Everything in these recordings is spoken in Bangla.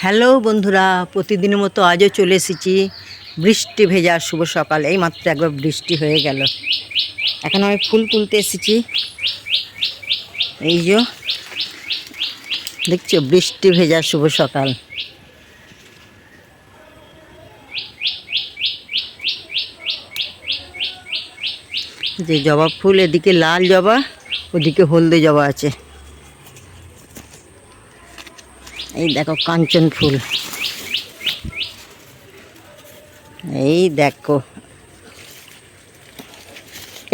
হ্যালো বন্ধুরা, প্রতিদিনের মতো আজও চলে এসেছি বৃষ্টি ভেজা শুভ সকাল। এই মাত্র একবার বৃষ্টি হয়ে গেল। এখন আমি ফুল তুলতে এসেছি। এই যে দেখছো, বৃষ্টি ভেজা শুভ সকাল। যে জবা ফুল, এদিকে লাল জবা, ওদিকে হলদে জবা আছে। এই দেখো কাঞ্চন ফুল, এই দেখো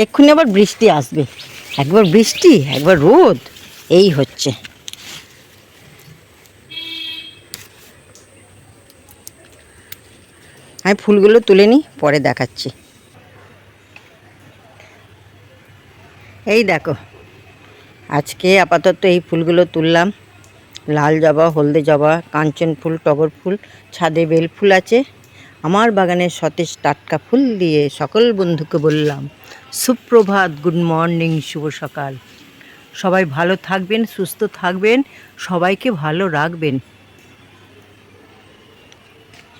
এক্ষুনি আবার বৃষ্টি আসবে। একবার বৃষ্টি একবার রোদ, এই হচ্ছে। আমি ফুলগুলো তুলে নিই, পরে দেখাচ্ছি। এই দেখো, আজকে আপাতত এই ফুলগুলো তুললাম। লাল জবা, হলদে জবা, কাঞ্চন ফুল, টগর ফুল, ছাদে বেল ফুল আছে। আমার বাগানের সতেজ টাটকা ফুল দিয়ে সকল বন্ধুকে বললাম সুপ্রভাত, গুড মর্নিং, শুভ সকাল। সবাই ভালো থাকবেন, সুস্থ থাকবেন, সবাইকে ভালো রাখবেন।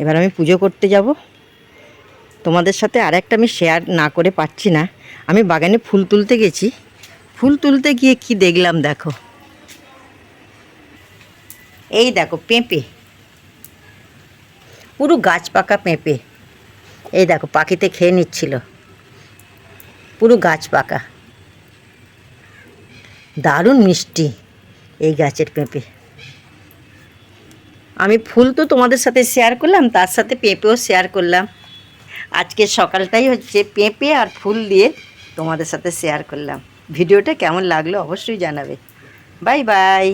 এবার আমি পুজো করতে যাব। তোমাদের সাথে আরেকটা আমি শেয়ার না করে পাচ্ছি না। আমি বাগানে ফুল তুলতে গেছি। ফুল তুলতে গিয়ে কি দেখলাম দেখো। এই দেখো পেঁপে, পুরো গাছ পাকা পেঁপে। এই দেখো পাখিতে খেয়ে নিচ্ছিল, পুরো গাছ পাকা। দারুণ মিষ্টি এই গাছের পেঁপে। আমি ফুল তো তোমাদের সাথে শেয়ার করলাম, তার সাথে পেঁপেও শেয়ার করলাম। আজকের সকালটাই হচ্ছে পেঁপে আর ফুল দিয়ে তোমাদের সাথে শেয়ার করলাম। ভিডিওটা কেমন লাগলো অবশ্যই জানাবে। Bye bye.